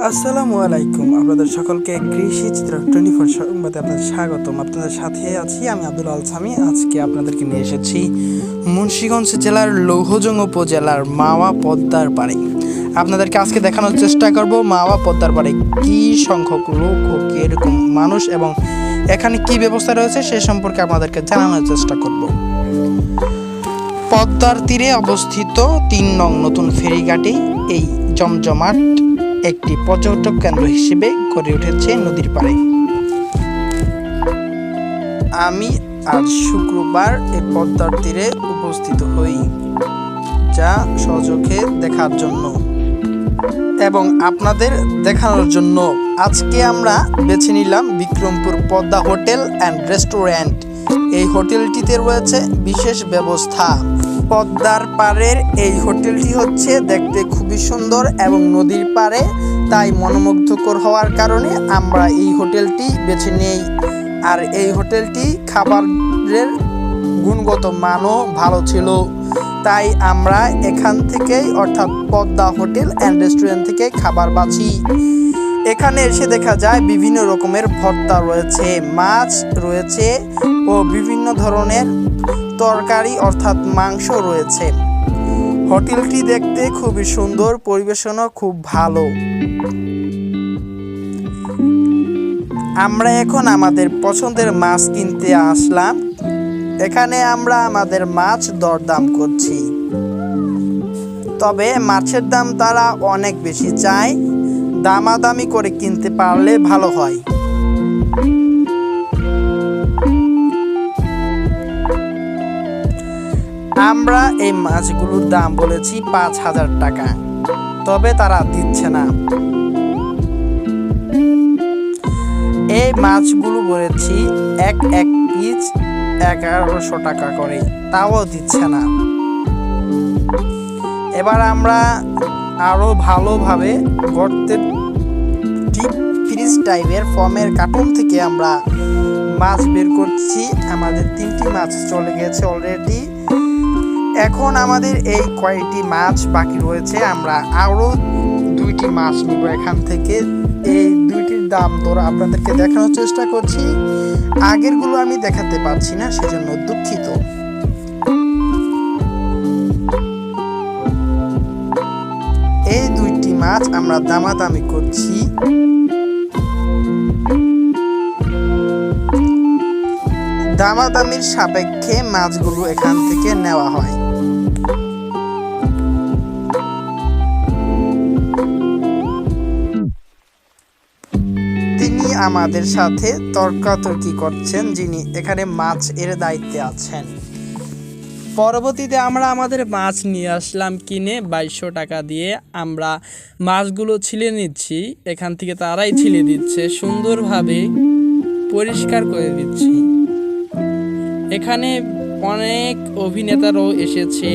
আসসালামু আলাইকুম। আপনাদের সকলকে কৃষি চিত্র 24 সংবাদে আপনাদের স্বাগতম। আপনাদের সাথে আছি আমি আব্দুল আল সামি। আজকে আপনাদেরকে নিয়ে এসেছি মুন্সিগঞ্জ জেলার লৌহজং উপজেলার মাওয়া পদ্মার পাড়ে। আপনাদেরকে আজকে দেখানোর চেষ্টা করব মাওয়া পদ্মার পাড়ে কী সংখ্যক লোক ও কীরকম মানুষ এবং এখানে কি ব্যবস্থা রয়েছে সে সম্পর্কে আপনাদেরকে জানানোর চেষ্টা করব। পদ্মার তীরে অবস্থিত 3 নং নতুন ফেরিঘাটে এই জমজমাট একটি পর্যটক কেন্দ্র হিসেবে গড়ে উঠেছে নদীর পাড়ে। আমি আজ শুক্রবার এই পদ্মার তীরে উপস্থিত হই, যা সচক্ষে দেখার জন্য এবং আপনাদের দেখানোর জন্য আজকে আমরা বেছে নিলাম Bikrampur Padma hotel and restaurant. এই হোটেলটিতে রয়েছে বিশেষ ব্যবস্থা। পদ্মার পাড়ের এই হোটেলটি হচ্ছে দেখতে খুবই সুন্দর এবং নদীর পাড়ে, তাই মনোমুগ্ধকর হওয়ার কারণে আমরা এই হোটেলটি বেছে নেই। আর এই হোটেলটি খাবারের গুণগত মানও ভালো ছিল, তাই আমরা এখান থেকেই অর্থাৎ পদ্মা হোটেল অ্যান্ড রেস্টুরেন্ট থেকে খাবার বাছি। এখানে এসে দেখা যায় বিভিন্ন রকমের ভর্তা রয়েছে, মাছ রয়েছে ও বিভিন্ন ধরনের তরকারি অর্থাৎ মাংস রয়েছে। হোটেলটি দেখতে খুবই সুন্দর, পরিবেশনও খুব ভালো। আমরা এখন আমাদের পছন্দের মাছ কিনতে আসলাম। এখানে আমরা আমাদের মাছ দরদাম করছি, তবে মাছের দাম তারা অনেক বেশি চায়, দামাদামি করে কিনতে পারলে ভালো হয়। আমরা এই মাছগুলোর দাম বলেছি 5,000 টাকা, তবে তারা দিচ্ছে না। এই মাছগুলো বলেছি এক পিস 1100 টাকা করে, তাও দিচ্ছে না। এবার আমরা আরো ভালোভাবে গর্তের ডিপ ফ্রিজ টাইপের ফর্মের কার্টুন থেকে আমরা মাছ বের করছি। আমাদের 3টি মাছ চলে গেছে অলরেডি। এখন আমাদের এই কয়টি মাছ বাকি রয়েছে, আমরা আরো 2টি মাছ নিব এখান থেকে। এই 2টির দাম দর আপনাদেরকে দেখানোর চেষ্টা করছি, আগেরগুলো আমি দেখাতে পারছি না, সেজন্য দুঃখিত। এই 2টি মাছ আমরা দামাদামি করছি। দামাদামির সাপেক্ষে মাছগুলো এখান থেকে নেওয়া হয়। তিনি আমাদের সাথে তর্কাতর্কি করছেন, যিনি এখানে মাছ এর দায়িত্বে আছেন। পরবর্তীতে আমরা আমাদের মাছ নিয়ে আসলাম কিনে 2200 টাকা দিয়ে। আমরা মাছগুলো ছিলে নিচ্ছি, এখান থেকে তারাই ছিলে দিচ্ছে, সুন্দরভাবে পরিষ্কার করে দিচ্ছি। এখানে অনেক অভিনেতারাও এসেছে।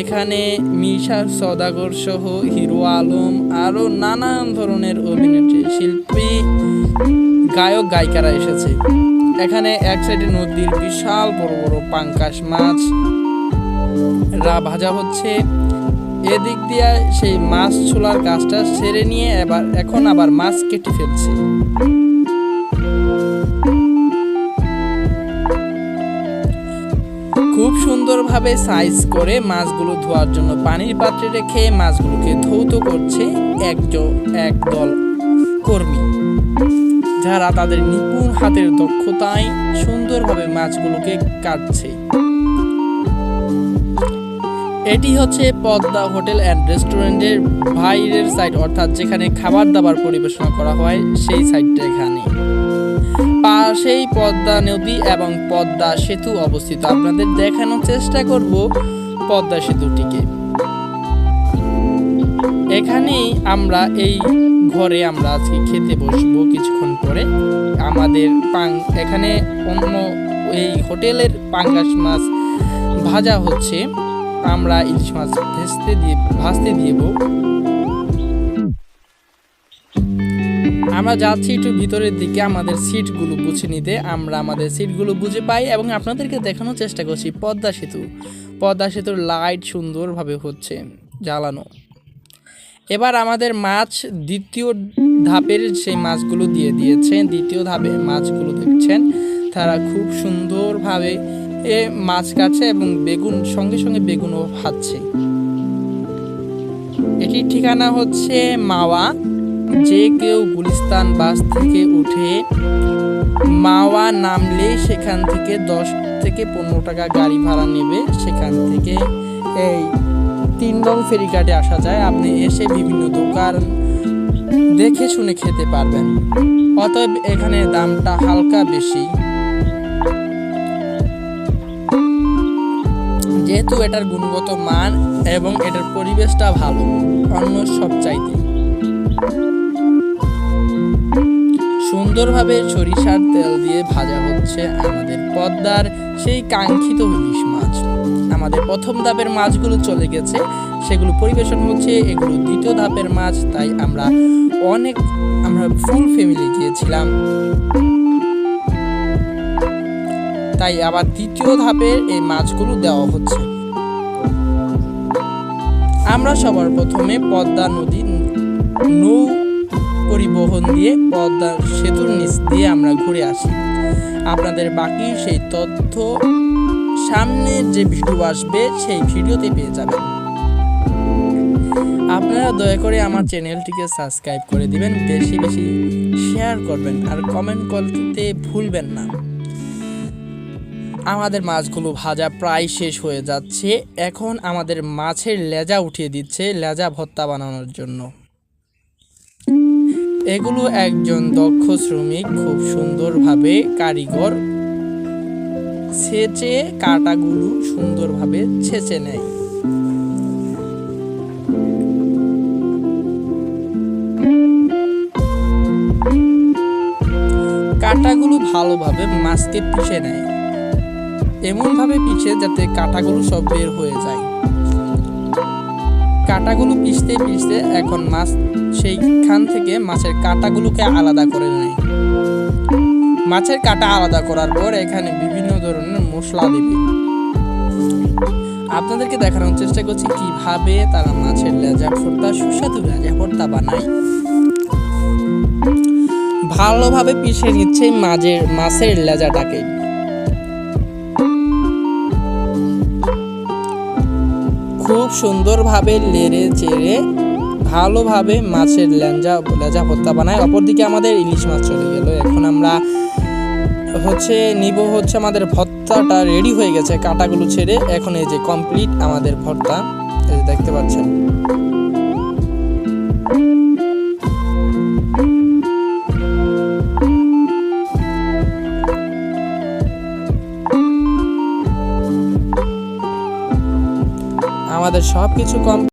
এখানে মিশা সওদাগর সহ হিরো আলম আরও নানান ধরনের অভিনেত্রী, শিল্পী, গায়ক গায়িকারা এসেছে। এখানে এক সাইডে নদীর বিশাল বড় বড় পাঙ্কাশ মাছ ভাজা হচ্ছে। এদিক দিয়ে সেই মাছ ছোলার কাজটা সেরে নিয়ে এখন আবার মাছ কেটে ফেলছে। খুব সুন্দরভাবে সাইজ করে মাছগুলো ধোয়ার জন্য পানির পাত্রে রেখে মাছগুলোকে ধৌত করছে একদল কর্মী, যারা তাদের নিপুণ হাতের দক্ষতায় সুন্দরভাবে মাছগুলোকে কাটছে। এটি হচ্ছে পদ্মা হোটেল অ্যান্ড রেস্টুরেন্টের বাইরের সাইড, অর্থাৎ যেখানে খাবার দাবার পরিবেশনা করা হয় সেই সাইডটা। এখানে পাশেই পদ্মা নদী এবং পদ্মা সেতু অবস্থিত। আপনাদের দেখানোর চেষ্টা করব পদ্মা সেতুটিকে। এখানেই আমরা এই ঘরে আমরা আজকে খেতে বসবো কিছুক্ষণ পরে। আমাদের এখানে অন্য এই হোটেলের পাঙ্গাস মাছ ভাজা হচ্ছে, আমরা ইলিশ মাছ ভাজতে দিব। আমরা যাচ্ছি একটু ভিতরের দিকে আমাদের সিটগুলো বুঝে নিতে। আমরা আমাদের সিটগুলো বুঝে পাই এবং আপনাদেরকে দেখানোর চেষ্টা করছি পদ্মা সেতুর লাইট সুন্দরভাবে হচ্ছে জ্বালানো। এবার আমাদের মাছ দ্বিতীয় ধাপের সেই মাছগুলো দিয়ে দিয়েছে। দ্বিতীয় ধাপে মাছগুলো দেখছেন তারা খুব সুন্দরভাবে মাছ কাটছে এবং বেগুন সঙ্গে সঙ্গে বেগুনও ভাজছে। এটির ঠিকানা হচ্ছে মাওয়া। যে কেউ গুলিস্তান বাস থেকে উঠে মাওয়া নামলে সেখান থেকে 10 থেকে 15 টাকা গাড়ি ভাড়া নেবে। সেখান থেকে এই 3 নং ফেরিঘাটে আসা যায়। আপনি এসে বিভিন্ন দোকান দেখে শুনে খেতে পারবেন। অতএব এখানে দামটা হালকা বেশি, যেহেতু এটার গুণগত মান এবং এটার পরিবেশটা ভালো অন্য সব চাইতে। সুন্দরভাবে সরিষার তেল দিয়ে ভাজা হচ্ছে আমাদের পদ্মার সেই কাঙ্ক্ষিত ইলিশ মাছ। আমাদের প্রথম ধাপের মাছগুলো চলে গেছে, সেগুলো পরিবেশন হচ্ছে। এগুলো দ্বিতীয় ধাপের মাছ, তাই আমরা ফুল ফ্যামিলি গিয়েছিলাম, তাই আবার দ্বিতীয় ধাপের এই মাছগুলো দেওয়া হচ্ছে। আমরা সবার প্রথমে পদ্মা নদী নৌ পরিবহন দিয়ে পদ্মা সেতুর নিচ দিয়ে আমরা ঘুরে আসি। আপনাদের বাকি সেই তথ্য সামনে যে ভিডিও আসবে সেই ভিডিওতে পেয়ে যাবেন। আপনারা দয়া করে আমার চ্যানেলটিকে সাবস্ক্রাইব করে দিবেন, বেশি বেশি শেয়ার করবেন আর কমেন্ট করতে ভুলবেন না। আমাদের মাছগুলো ভাজা প্রায় শেষ হয়ে যাচ্ছে। এখন আমাদের মাছের লেজা উঠিয়ে দিচ্ছে লেজা ভর্তা বানানোর জন্য। এগুলো একজন দক্ষ শ্রমিক খুব সুন্দরভাবে কারিগর ছেঁচে কাটাগুলো সুন্দরভাবে ছেঁচে নেয়। কাটাগুলো ভালোভাবে মাছকে পিষে নেয়, এমনভাবে পিষে যাতে কাটাগুলো সব বের হয়ে যায়। কাটাগুলো পিষতে পিষতে এখন মাছ সেইখান থেকে মাছের কাটাগুলোকে আলাদা করে নেয়। মাছের কাটা আলাদা করার পর এখানে বিভিন্ন ধরনের মশলা দেবে। আপনাদেরকে দেখানোর চেষ্টা করছি কিভাবে তারা মাছের লেজা ভর্তা, সুস্বাদু লেজা ভর্তা বানায়। ভালোভাবে পিষে নিচ্ছে মাছের লেজাটাকে। খুব সুন্দরভাবে লেড়ে চেড়ে ভালোভাবে মাছের লেজা ভর্তা বানায়। অপরদিকে আমাদের ইলিশ মাছ চলে গেল। এখন আমরা নিব আমাদের ভর্তাটা রেডি হয়ে গেছে কাটাগুলো ছেড়ে। এখন এই যে কমপ্লিট আমাদের ভর্তা, এই যে দেখতে পাচ্ছেন। আমাদের সব কিছু